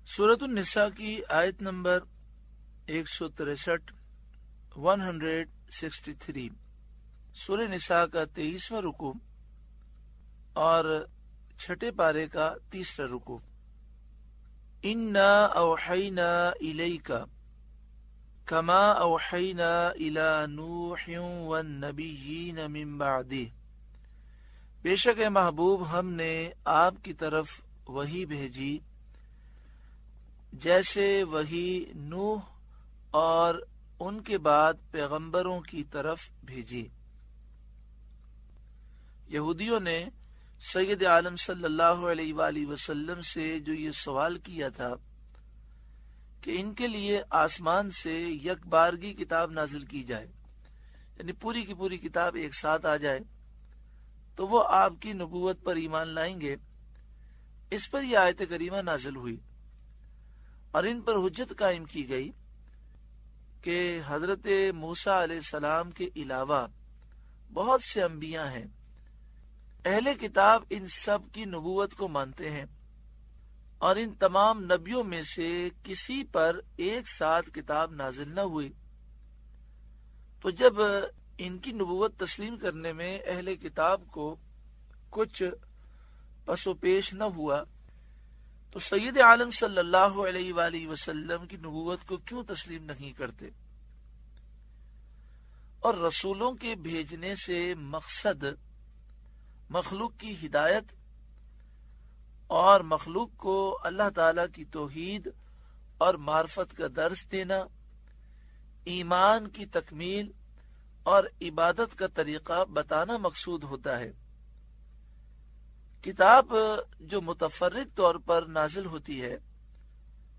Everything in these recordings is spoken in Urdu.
سورۃ النساء کی آیت نمبر 163 163 سورہ نساء کا 23واں رکوع اور چھٹے پارے کا 3واں رکوع. انا اوحینا الیک کما اوحینا الی نوح والنبیین من بعدہ، بے شک اے محبوب ہم نے آپ کی طرف وحی بھیجی جیسے وحی نوح اور ان کے بعد پیغمبروں کی طرف بھیجی. یہودیوں نے سید عالم صلی اللہ علیہ وآلہ وسلم سے جو یہ سوال کیا تھا کہ ان کے لیے آسمان سے یک بارگی کتاب نازل کی جائے، یعنی پوری کی پوری کتاب ایک ساتھ آ جائے تو وہ آپ کی نبوت پر ایمان لائیں گے. اس پر یہ آیت کریمہ نازل ہوئی اور ان پر حجت قائم کی گئی کہ حضرت موسیٰ علیہ السلام کے علاوہ بہت سے انبیاء ہیں، اہل کتاب ان سب کی نبوت کو مانتے ہیں اور ان تمام نبیوں میں سے کسی پر ایک ساتھ کتاب نازل نہ ہوئی. تو جب ان کی نبوت تسلیم کرنے میں اہل کتاب کو کچھ پس و پیش نہ ہوا تو سید عالم صلی اللہ علیہ وآلہ وسلم کی نبوت کو کیوں تسلیم نہیں کرتے؟ اور رسولوں کے بھیجنے سے مقصد مخلوق کی ہدایت اور مخلوق کو اللہ تعالی کی توحید اور معرفت کا درس دینا، ایمان کی تکمیل اور عبادت کا طریقہ بتانا مقصود ہوتا ہے. کتاب جو متفرق طور پر نازل ہوتی ہے،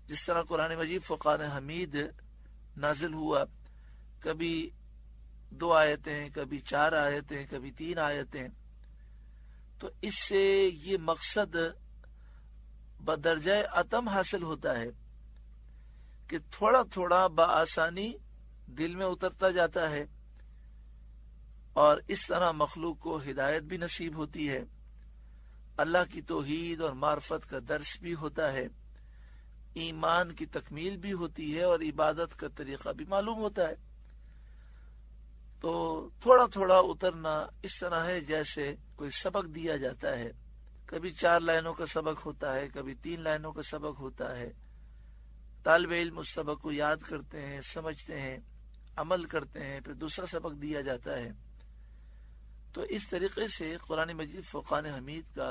جس طرح قرآن مجید فرقان حمید نازل ہوا، کبھی 2 آیتیں، کبھی 4 آیتیں، کبھی 3 آیتیں، تو اس سے یہ مقصد بدرجہ اتم حاصل ہوتا ہے کہ تھوڑا تھوڑا بآسانی دل میں اترتا جاتا ہے اور اس طرح مخلوق کو ہدایت بھی نصیب ہوتی ہے، اللہ کی توحید اور معرفت کا درس بھی ہوتا ہے، ایمان کی تکمیل بھی ہوتی ہے اور عبادت کا طریقہ بھی معلوم ہوتا ہے. تو تھوڑا تھوڑا اترنا اس طرح ہے جیسے کوئی سبق دیا جاتا ہے، کبھی 4 لائنوں کا سبق ہوتا ہے، کبھی 3 لائنوں کا سبق ہوتا ہے. طالب علم اس سبق کو یاد کرتے ہیں، سمجھتے ہیں، عمل کرتے ہیں، پھر دوسرا سبق دیا جاتا ہے. تو اس طریقے سے قرآن مجید فرقان حمید کا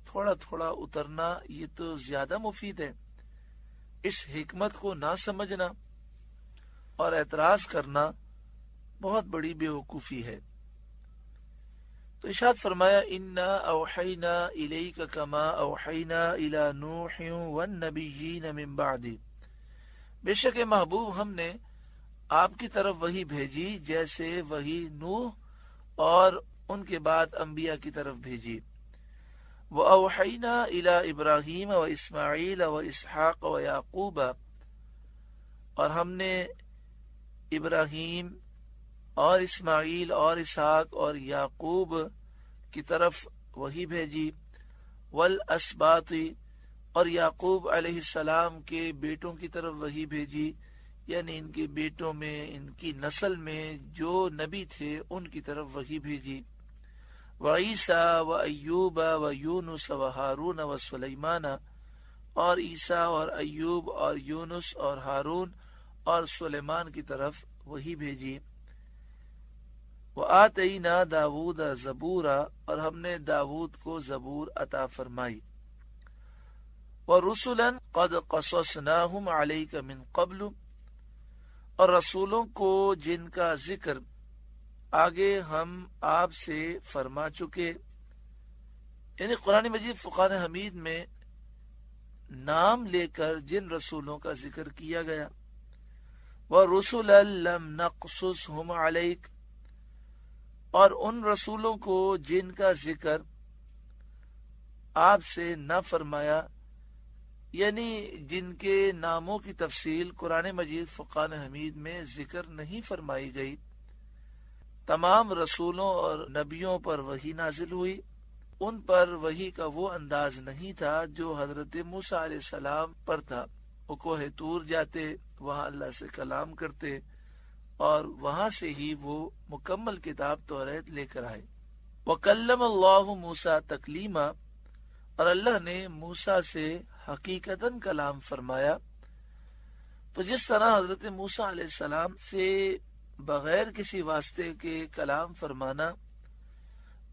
تھوڑا تھوڑا اترنا یہ تو زیادہ مفید ہے. اس حکمت کو نہ سمجھنا اور اعتراض کرنا بہت بڑی بے وقوفی ہے. تو ارشاد فرمایا انا اوحینا الیک کما اوحینا الی نوح والنبیین من بعد، بے شک محبوب ہم نے آپ کی طرف وحی بھیجی جیسے وحی نوح اور ان کے بعد انبیاء کی طرف بھیجی. وَأَوْحَيْنَا إِلَىٰ إِبْرَاهِيمَ وَإِسْمَاعِيلَ وَإِسْحَاقَ وَيَعْقُوبَ، اور ہم نے ابراہیم اور اسماعیل اور اسحاق اور یعقوب کی طرف وحی بھیجی. والاسباط، اور یعقوب علیہ السلام کے بیٹوں کی طرف وحی بھیجی، یعنی ان کے بیٹوں میں، ان کی نسل میں جو نبی تھے ان کی طرف وحی بھیجی. وعیسیٰ و ایوب و یونس و ہارون و سلیمان، اور عیسیٰ اور ایوب اور یونس اور ہارون اور سلیمان کی طرف وحی بھیجی. وآتینا داود زبورا، اور ہم نے داود کو زبور عطا فرمائی. ورسلا قد قصصناہم علیک من قبل، اور رسولوں کو جن کا ذکر آگے ہم آپ سے فرما چکے، یعنی قرآن مجید فرقان حمید میں نام لے کر جن رسولوں کا ذکر کیا گیا. وَرُسُلًا لَّمْ نَقْصُصْهُمْ عَلَيْكَ، اور ان رسولوں کو جن کا ذکر آپ سے نہ فرمایا، یعنی جن کے ناموں کی تفصیل قرآن مجید فرقان حمید میں ذکر نہیں فرمائی گئی. تمام رسولوں اور نبیوں پر وحی نازل ہوئی، ان پر وحی کا وہ انداز نہیں تھا جو حضرت موسیٰ علیہ السلام پر تھا۔ وہ کوہ طور جاتے، وہاں اللہ سے کلام کرتے اور وہاں سے ہی وہ مکمل کتاب توریت لے کر آئے۔ وَكَلَّمَ اللَّهُ مُوسَىٰ تَكْلِيمًا، اور اللہ نے موسیٰ سے حقیقتاً کلام فرمایا۔ تو جس طرح حضرت موسیٰ علیہ السلام سے بغیر کسی واسطے کے کلام فرمانا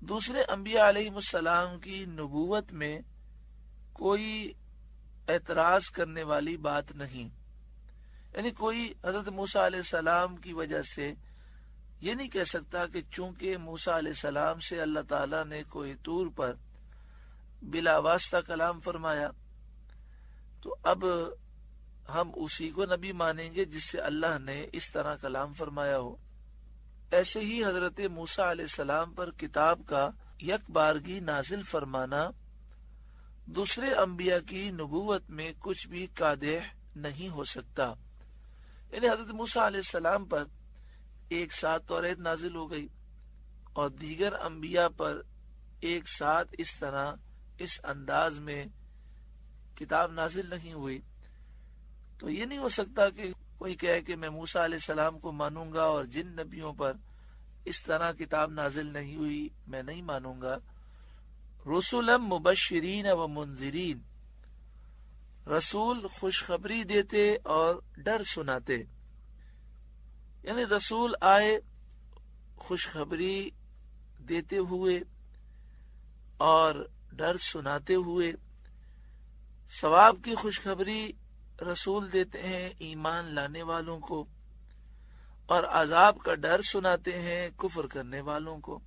دوسرے انبیاء علیہ السلام کی نبوت میں کوئی اعتراض کرنے والی بات نہیں، یعنی کوئی حضرت موسیٰ علیہ السلام کی وجہ سے یہ نہیں کہہ سکتا کہ چونکہ موسیٰ علیہ السلام سے اللہ تعالیٰ نے کوہ طور پر بلا واسطہ کلام فرمایا تو اب ہم اسی کو نبی مانیں گے جس سے اللہ نے اس طرح کلام فرمایا ہو۔ ایسے ہی حضرت موسیٰ علیہ السلام پر کتاب کا یک بارگی نازل فرمانا دوسرے انبیاء کی نبوت میں کچھ بھی قادح نہیں ہو سکتا، یعنی حضرت موسیٰ علیہ السلام پر ایک ساتھ توریت نازل ہو گئی اور دیگر انبیاء پر ایک ساتھ اس طرح اس انداز میں کتاب نازل نہیں ہوئی، تو یہ نہیں ہو سکتا کہ کوئی کہے کہ میں موسیٰ علیہ السلام کو مانوں گا اور جن نبیوں پر اس طرح کتاب نازل نہیں ہوئی میں نہیں مانوں گا۔ رسولا مبشرین و منذرین، رسول خوشخبری دیتے اور ڈر سناتے، یعنی رسول آئے خوشخبری دیتے ہوئے اور ڈر سناتے ہوئے۔ ثواب کی خوشخبری رسول دیتے ہیں ایمان لانے والوں کو اور عذاب کا ڈر سناتے ہیں کفر کرنے والوں کو۔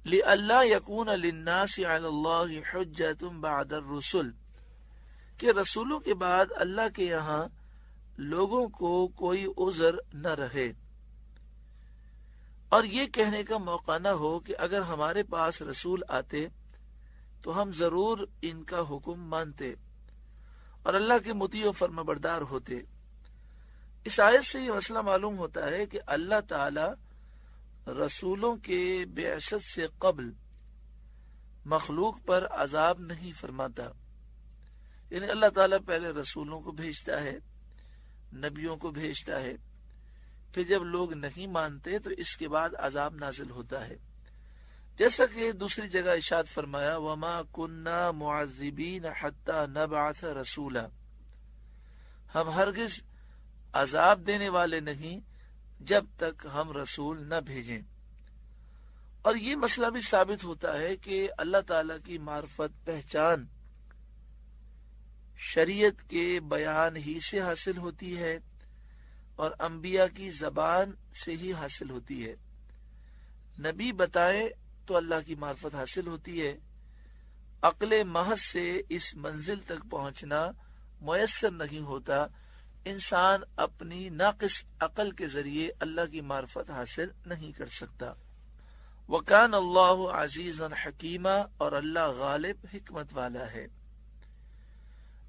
لِأَلَّا يَكُونَ لِلنَّاسِ عَلَى اللَّهِ حُجَّةٌ بَعْدَ الرُّسُلِ، کہ رسولوں کے بعد اللہ کے یہاں لوگوں کو کوئی عذر نہ رہے اور یہ کہنے کا موقع نہ ہو کہ اگر ہمارے پاس رسول آتے تو ہم ضرور ان کا حکم مانتے اور اللہ کے مطیع و فرما بردار ہوتے۔ اس آیت سے یہ مسئلہ معلوم ہوتا ہے کہ اللہ تعالی رسولوں کے بعثت سے قبل مخلوق پر عذاب نہیں فرماتا، یعنی اللہ تعالیٰ پہلے رسولوں کو بھیجتا ہے، نبیوں کو بھیجتا ہے، پھر جب لوگ نہیں مانتے تو اس کے بعد عذاب نازل ہوتا ہے، جیسا کہ دوسری جگہ ارشاد فرمایا وَمَا كُنَّا مُعَذِّبِينَ حَتَّى نَبْعَثَ رَسُولًا، ہم ہرگز عذاب دینے والے نہیں جب تک ہم رسول نہ بھیجیں۔ اور یہ مسئلہ بھی ثابت ہوتا ہے کہ اللہ تعالیٰ کی معرفت پہچان شریعت کے بیان ہی سے حاصل ہوتی ہے اور انبیاء کی زبان سے ہی حاصل ہوتی ہے۔ نبی بتائے تو اللہ کی معرفت حاصل ہوتی ہے، عقل محض سے اس منزل تک پہنچنا میسر نہیں ہوتا، انسان اپنی ناقص عقل کے ذریعے اللہ کی معرفت حاصل نہیں کر سکتا۔ وَكَانَ اللَّهُ عَزِيزًا حَكِيمًا، اور اللہ غالب حکمت والا ہے۔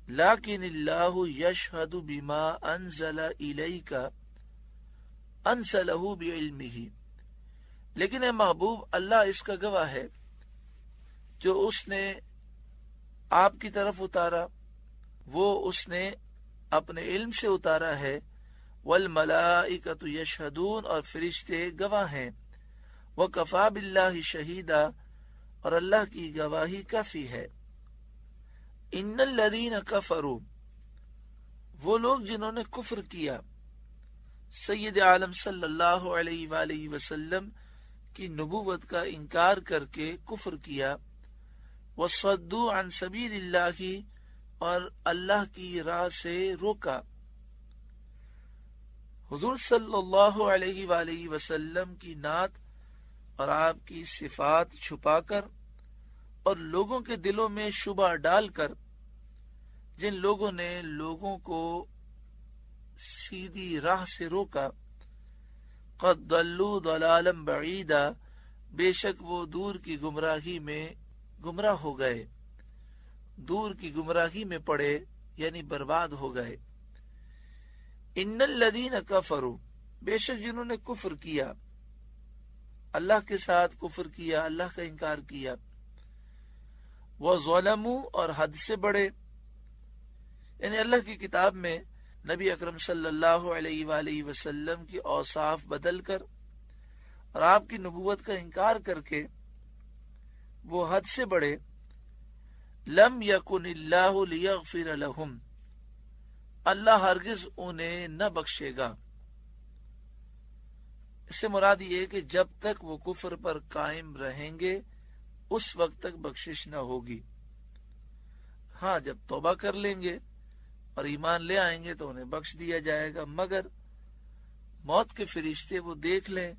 لَكِنِ اللَّهُ يَشْهَدُ بِمَا أَنزَلَ إِلَيْكَ أَنزَلَهُ بِعِلْمِهِ، لیکن اے محبوب اللہ اس کا گواہ ہے جو اس نے آپ کی طرف اتارا وہ اس نے اپنے علم سے اتارا ہے۔ وَالْمَلَائِكَةُ يَشْهَدُونَ، اور فرشتے گواہ ہیں۔ وَكَفَى بِاللَّهِ شَهِيدًا، اور اللہ کی گواہی کافی ہے۔ إِنَّ الَّذِينَ كَفَرُوا، وہ لوگ جنہوں نے کفر کیا سید عالم صلی اللہ علیہ وآلہ وسلم کی نبوت کا انکار کر کے کفر کیا، وَصَدُّوا عَن سَبِيلِ اللَّهِ، اور اللہ کی راہ سے روکا، حضور صلی اللہ علیہ وآلہ وسلم کی نعت اور آپ کی صفات چھپا کر اور لوگوں کے دلوں میں شبہ ڈال کر، جن لوگوں نے لوگوں کو سیدھی راہ سے روکا، قد ضلوا ضلالا بعیدا، بے شک وہ دور کی گمراہی میں گمراہ ہو گئے، دور کی گمراہی میں پڑے یعنی برباد ہو گئے۔ ان الذین کفروا، بے شک جنہوں نے کفر کیا اللہ کے ساتھ کفر کیا، اللہ کا انکار کیا، وہ ظلموا اور حد سے بڑھے، یعنی اللہ کی کتاب میں نبی اکرم صلی اللہ علیہ وآلہ وسلم کی اوصاف بدل کر اور آپ کی نبوت کا انکار کر کے وہ حد سے بڑھے، لم یکن اللہ لیغفر لہم، اللہ ہرگز انہیں نہ بخشے گا۔ اس سے مراد یہ ہے کہ جب تک وہ کفر پر قائم رہیں گے اس وقت تک بخشش نہ ہوگی۔ ہاں، جب توبہ کر لیں گے اور ایمان لے آئیں گے تو انہیں بخش دیا جائے گا، مگر موت کے فرشتے وہ دیکھ لیں،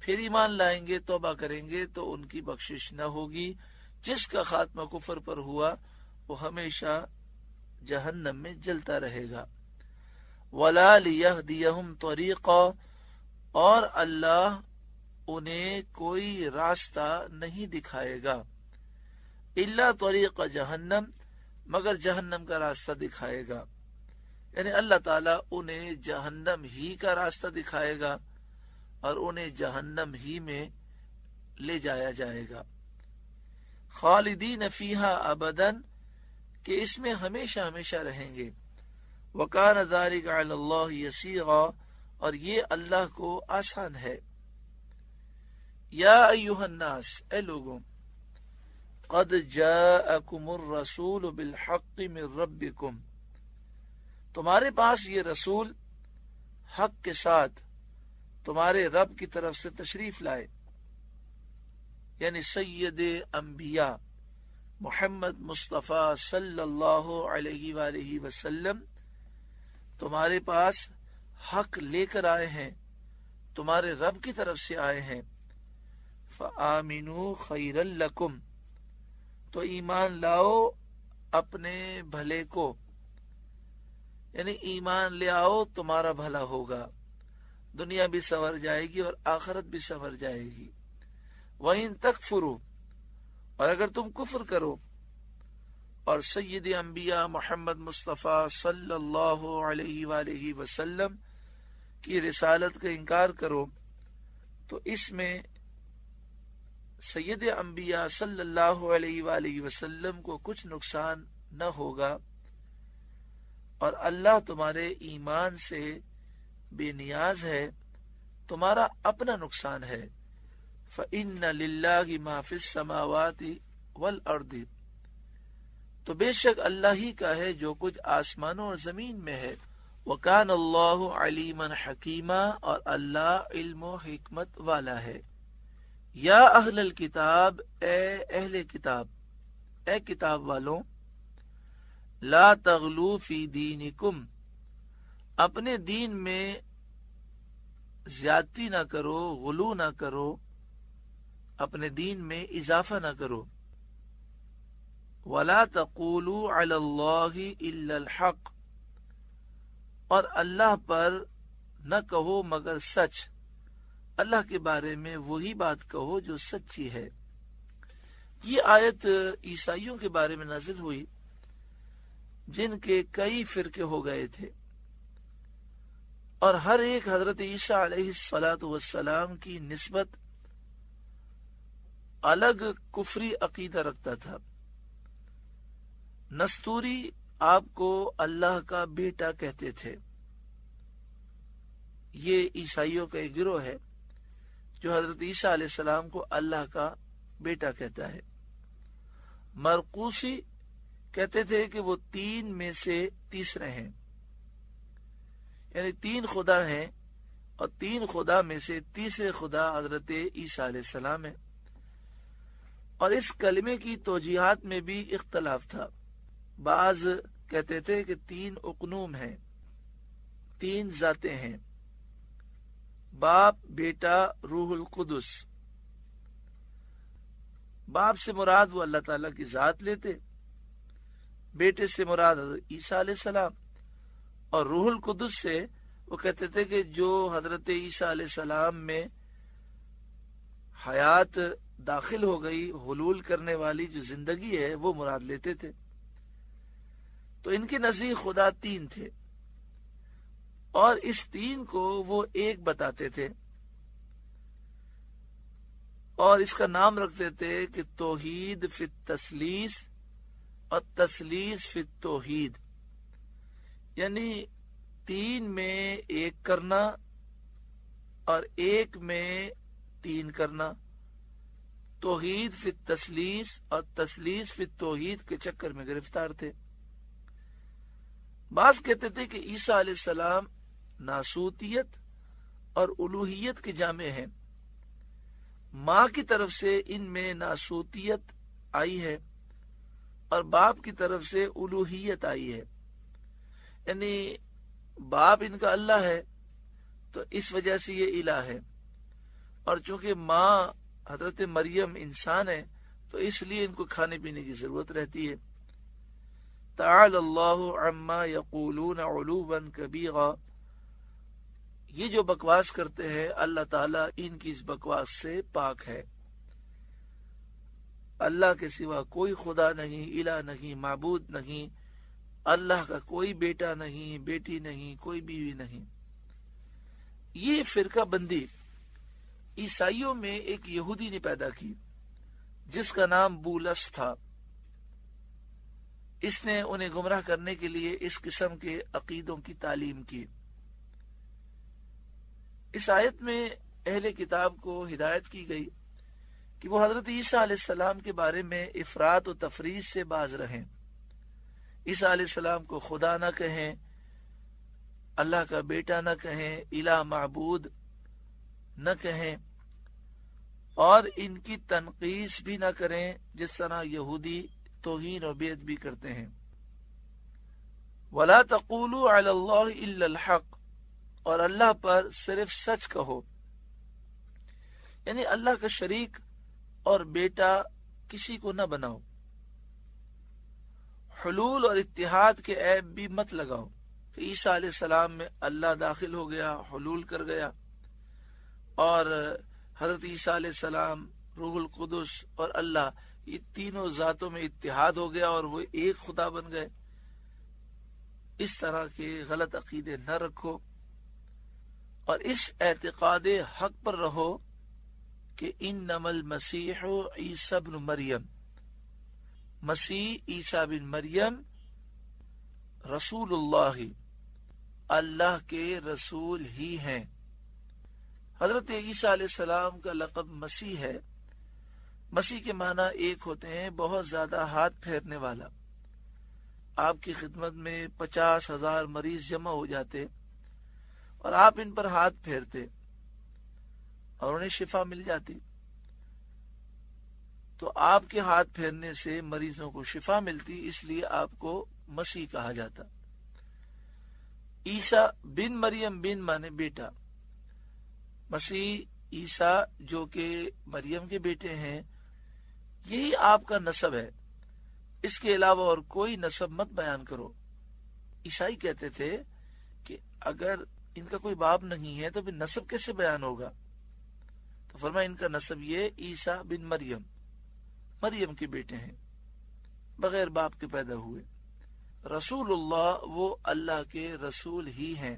پھر ایمان لائیں گے، توبہ کریں گے تو ان کی بخشش نہ ہوگی۔ جس کا خاتمہ کفر پر ہوا وہ ہمیشہ جہنم میں جلتا رہے گا۔ وَلَا لِيَهْدِيَهُمْ طَرِيقًا، اور اللہ انہیں کوئی راستہ نہیں دکھائے گا، الا طریق جہنم، مگر جہنم کا راستہ دکھائے گا، یعنی اللہ تعالیٰ انہیں جہنم ہی کا راستہ دکھائے گا اور انہیں جہنم ہی میں لے جایا جائے گا۔ خالدین فیہا ابدا، کہ اس میں ہمیشہ ہمیشہ رہیں گے۔ وکان ذلک علی اللہ یسیرا، اور یہ اللہ کو آسان ہے۔ یا ایھا الناس، اے لوگوں، قد جاءکم الرسول بالحق من ربکم، تمہارے پاس یہ رسول حق کے ساتھ تمہارے رب کی طرف سے تشریف لائے، یعنی سید انبیاء محمد مصطفیٰ صلی اللہ علیہ وآلہ وسلم تمہارے پاس حق لے کر آئے ہیں، تمہارے رب کی طرف سے آئے ہیں۔ فآمنوا خیرا لکم، تو ایمان لاؤ اپنے بھلے کو، یعنی ایمان لے آؤ تمہارا بھلا ہوگا، دنیا بھی سنور جائے گی اور آخرت بھی سنور جائے گی۔ وَإِن تَكْفُرُوا، اور اگر تم کفر کرو اور سید انبیاء محمد مصطفیٰ صلی اللہ علیہ وآلہ وسلم کی رسالت کا انکار کرو، تو اس میں سید انبیاء صلی اللہ علیہ وآلہ وسلم کو کچھ نقصان نہ ہوگا، اور اللہ تمہارے ایمان سے بے نیاز ہے، تمہارا اپنا نقصان ہے۔ فَإِنَّ لِلَّهِ مَا فِي السَّمَاوَاتِ وَالْأَرْضِ، تو بے شک اللہ ہی کا ہے جو کچھ آسمانوں اور زمین میں ہے۔ وَكَانَ اللَّهُ عَلِيمًا حَكِيمًا، اور اللہ علم و حکمت والا ہے۔ یا اہل الکتاب، اے اہل کتاب، اے کتاب والوں، لا تغلو فی دینکم، اپنے دین میں زیادتی نہ کرو، غلو نہ کرو، اپنے دین میں اضافہ نہ کرو۔ ولا تقولوا علی اللہ الا الحق، اور اللہ پر نہ کہو مگر سچ، اللہ کے بارے میں وہی بات کہو جو سچی ہے۔ یہ آیت عیسائیوں کے بارے میں نازل ہوئی جن کے کئی فرقے ہو گئے تھے، اور ہر ایک حضرت عیسیٰ علیہ السلام کی نسبت الگ کفری عقیدہ رکھتا تھا۔ نستوری آپ کو اللہ کا بیٹا کہتے تھے، یہ عیسائیوں کا ایک گروہ ہے جو حضرت عیسیٰ علیہ السلام کو اللہ کا بیٹا کہتا ہے۔ مرقوسی کہتے تھے کہ وہ تین میں سے تیسرے ہیں، یعنی تین خدا ہیں اور تین خدا میں سے تیسرے خدا حضرت عیسیٰ علیہ السلام ہے۔ اور اس کلمے کی توجیہات میں بھی اختلاف تھا۔ بعض کہتے تھے کہ تین اقنوم ہیں، تین ذاتیں ہیں، باپ، بیٹا، روح القدس۔ باپ سے مراد وہ اللہ تعالیٰ کی ذات لیتے، بیٹے سے مراد حضرت عیسیٰ علیہ السلام، اور روح القدس سے وہ کہتے تھے کہ جو حضرت عیسیٰ علیہ السلام میں حیات داخل ہو گئی، حلول کرنے والی جو زندگی ہے وہ مراد لیتے تھے۔ تو ان کے نزدیک خدا تین تھے، اور اس تین کو وہ ایک بتاتے تھے۔ اور اس کا نام رکھتے تھے کہ توحید فی التثلیث اور تثلیث فی التوحید، یعنی 3 میں 1 کرنا اور 1 میں 3 کرنا، توحید فی التثلیث اور تثلیث فی التوحید کے چکر میں گرفتار تھے۔ بعض کہتے تھے کہ عیسیٰ علیہ السلام ناسوتیت اور الوہیت کے جامع ہیں، ماں کی طرف سے ان میں ناسوتیت آئی ہے اور باپ کی طرف سے الوہیت آئی ہے، یعنی باپ ان کا اللہ ہے تو اس وجہ سے یہ الہ ہے، اور چونکہ ماں حضرت مریم انسان ہے تو اس لیے ان کو کھانے پینے کی ضرورت رہتی ہے۔ تعالی اللہ عما یقولون علوا کبیرا، یہ جو بکواس کرتے ہیں اللہ تعالیٰ ان کی اس بکواس سے پاک ہے۔ اللہ کے سوا کوئی خدا نہیں، الہ نہیں، معبود نہیں، اللہ کا کوئی بیٹا نہیں، بیٹی نہیں، کوئی بیوی نہیں۔ یہ فرقہ بندی عیسائیوں میں ایک یہودی نے پیدا کی جس کا نام بولس تھا۔ اس نے انہیں گمراہ کرنے کے لیے اس قسم کے عقیدوں کی تعلیم کی۔ اس آیت میں اہل کتاب کو ہدایت کی گئی کہ وہ حضرت عیسیٰ علیہ السلام کے بارے میں افراط و تفریط سے باز رہیں، عیسیٰ علیہ السلام کو خدا نہ کہیں، اللہ کا بیٹا نہ کہیں، الہ معبود نہ کہیں، اور ان کی تنقیص بھی نہ کریں جس طرح یہودی توہین و بیعت بھی کرتے ہیں۔ وَلَا تَقُولُوا عَلَى اللَّهِ إِلَّا الْحَقِّ، اور اللہ پر صرف سچ کہو، یعنی اللہ کا شریک اور بیٹا کسی کو نہ بناؤ۔ حلول اور اتحاد کے عیب بھی مت لگاؤ کہ عیسیٰ علیہ السلام میں اللہ داخل ہو گیا، حلول کر گیا، اور حضرت عیسیٰ علیہ السلام، روح القدس اور اللہ، یہ تینوں ذاتوں میں اتحاد ہو گیا اور وہ ایک خدا بن گئے۔ اس طرح کے غلط عقیدے نہ رکھو اور اس اعتقاد حق پر رہو کہ انما المسیح عیسی بن مریم، مسیح عیسیٰ بن مریم رسول اللہ کے رسول ہی ہیں۔ حضرت عیسیٰ علیہ السلام کا لقب مسیح ہے۔ مسیح کے معنی ایک ہوتے ہیں بہت زیادہ ہاتھ پھیرنے والا۔ آپ کی خدمت میں 50,000 مریض جمع ہو جاتے اور آپ ان پر ہاتھ پھیرتے اور انہیں شفا مل جاتی، تو آپ کے ہاتھ پھیرنے سے مریضوں کو شفا ملتی، اس لیے آپ کو مسیح کہا جاتا۔ عیسیٰ بن مریم، بن مانے بیٹا، مسیح عیسیٰ جو کہ مریم کے بیٹے ہیں، یہی آپ کا نسب ہے، اس کے علاوہ اور کوئی نسب مت بیان کرو۔ عیسائی کہتے تھے کہ اگر ان کا کوئی باپ نہیں ہے تو پھر نسب کیسے بیان ہوگا؟ تو فرمایا ان کا نسب یہ عیسیٰ بن مریم، مریم کے بیٹے ہیں، بغیر باپ کے پیدا ہوئے۔ رسول اللہ، وہ اللہ کے رسول ہی ہیں،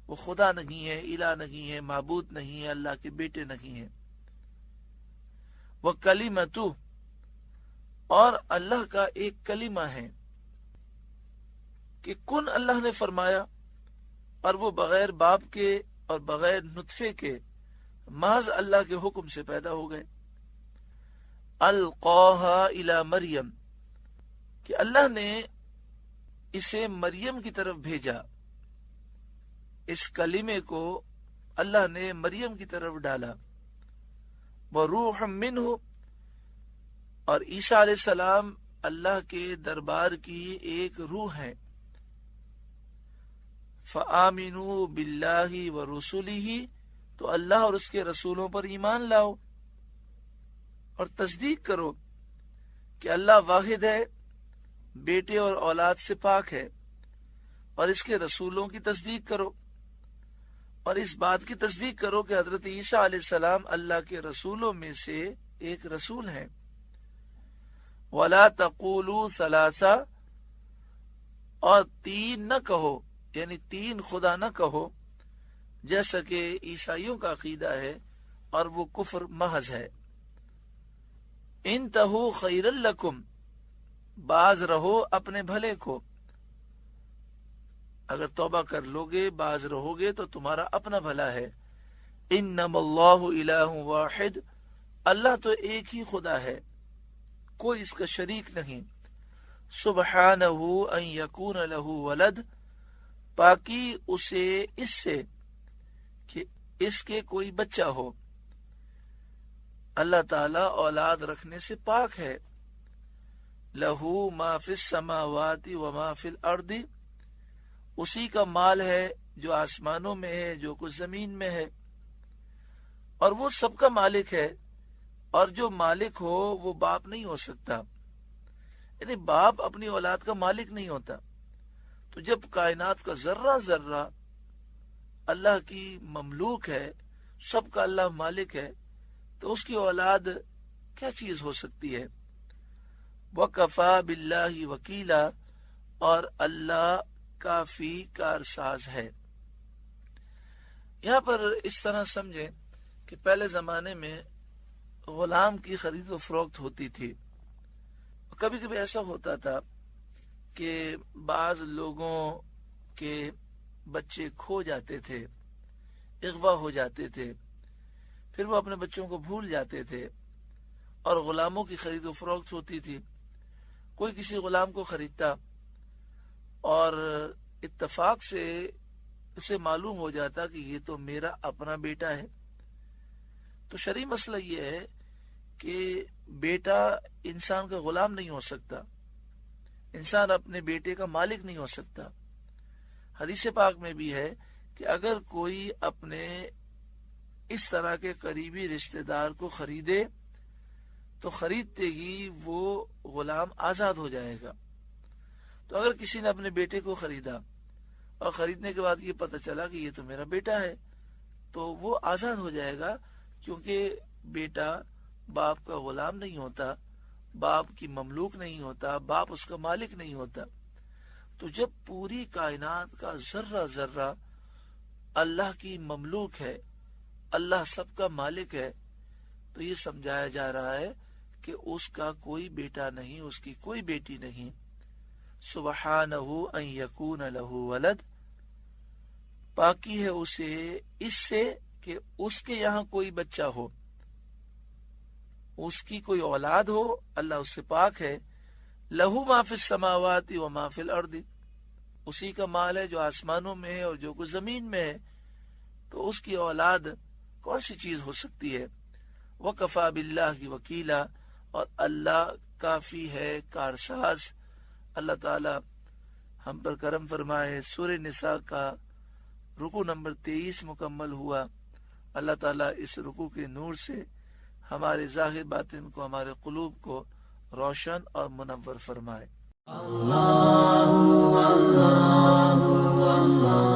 وہ خدا نہیں ہے، الہ نہیں ہے، معبود نہیں ہے، اللہ کے بیٹے نہیں ہیں۔ وہ کلمتہ، اور اللہ کا ایک کلمہ ہے کہ کن اللہ نے فرمایا، اور وہ بغیر باپ کے اور بغیر نطفے کے محض اللہ کے حکم سے پیدا ہو گئے۔ القاہا الی مریم، کہ اللہ نے اسے مریم کی طرف بھیجا، اس کلمے کو اللہ نے مریم کی طرف ڈالا۔ وروح منہ، اور عیسیٰ علیہ السلام اللہ کے دربار کی ایک روح ہے۔ فآمنوا باللہ ورسلہ، تو اللہ اور اس کے رسولوں پر ایمان لاؤ اور تصدیق کرو کہ اللہ واحد ہے، بیٹے اور اولاد سے پاک ہے، اور اس کے رسولوں کی تصدیق کرو، اور اس بات کی تصدیق کرو کہ حضرت عیسیٰ علیہ السلام اللہ کے رسولوں میں سے ایک رسول ہیں۔ وَلَا تَقُولُوا ثَلَاثَةً، اور 3 نہ کہو، یعنی 3 خدا نہ کہو، جیسا کہ عیسائیوں کا عقیدہ ہے، اور وہ کفر محض ہے۔ انتہو خیر لکم، باز رہو اپنے بھلے کو، اگر توبہ کر لو گے، باز رہو گے تو تمہارا اپنا بھلا ہے۔ انما اللہ الہ واحد، اللہ تو ایک ہی خدا ہے، کوئی اس کا شریک نہیں۔ سبحانہ ان یکون لہ ولد، پاکی اسے اس سے کہ اس کے کوئی بچہ ہو، اللہ تعالی اولاد رکھنے سے پاک ہے۔ لہو ما فی السماوات وما فی الارض، اسی کا مال ہے جو آسمانوں میں ہے، جو کچھ زمین میں ہے، اور وہ سب کا مالک ہے، اور جو مالک ہو وہ باپ نہیں ہو سکتا، یعنی باپ اپنی اولاد کا مالک نہیں ہوتا۔ تو جب کائنات کا ذرہ ذرہ اللہ کی مملوک ہے، سب کا اللہ مالک ہے، تو اس کی اولاد کیا چیز ہو سکتی ہے؟ وَكَفَى بِاللَّهِ وَكِيلًا، اور اللہ کافی کارساز ہے۔ یہاں پر اس طرح سمجھیں کہ پہلے زمانے میں غلام کی خرید و فروخت ہوتی تھی۔ کبھی کبھی ایسا ہوتا تھا کہ بعض لوگوں کے بچے کھو جاتے تھے، اغوا ہو جاتے تھے، پھر وہ اپنے بچوں کو بھول جاتے تھے، اور غلاموں کی خرید و فروخت ہوتی تھی۔ کوئی کسی غلام کو خریدتا اور اتفاق سے اسے معلوم ہو جاتا کہ یہ تو میرا اپنا بیٹا ہے، تو شرعی مسئلہ یہ ہے کہ بیٹا انسان کا غلام نہیں ہو سکتا، انسان اپنے بیٹے کا مالک نہیں ہو سکتا۔ حدیث پاک میں بھی ہے کہ اگر کوئی اپنے اس طرح کے قریبی رشتہ دار کو خریدے تو خریدتے ہی وہ غلام آزاد ہو جائے گا۔ تو اگر کسی نے اپنے بیٹے کو خریدا اور خریدنے کے بعد یہ پتہ چلا کہ یہ تو میرا بیٹا ہے، تو وہ آزاد ہو جائے گا، کیونکہ بیٹا باپ کا غلام نہیں ہوتا، باپ کی مملوک نہیں ہوتا، باپ اس کا مالک نہیں ہوتا۔ تو جب پوری کائنات کا ذرہ ذرہ اللہ کی مملوک ہے، اللہ سب کا مالک ہے، تو یہ سمجھایا جا رہا ہے کہ اس کا کوئی بیٹا نہیں، اس کی کوئی بیٹی نہیں۔ سبحانہ ان یکون لہ ولد، پاکی ہے اسے اس سے کہ اس کے یہاں کوئی بچہ ہو، اس کی کوئی اولاد ہو، اللہ اس سے پاک ہے۔ لہو ما فی السماوات وما فی الارض، اسی کا مال ہے جو آسمانوں میں ہے اور جو کچھ زمین میں ہے، تو اس کی اولاد کون سی چیز ہو سکتی ہے؟ وَكَفَى بِاللَّهِ وَكِيلًا، اور اللہ کافی ہے کارساز۔ اللہ تعالی ہم پر کرم فرمائے۔ سورہ نساء کا رکوع نمبر 23 مکمل ہوا۔ اللہ تعالیٰ اس رکوع کے نور سے ہمارے ظاہر باطن کو، ہمارے قلوب کو روشن اور منور فرمائے۔ اللہ اللہ اللہ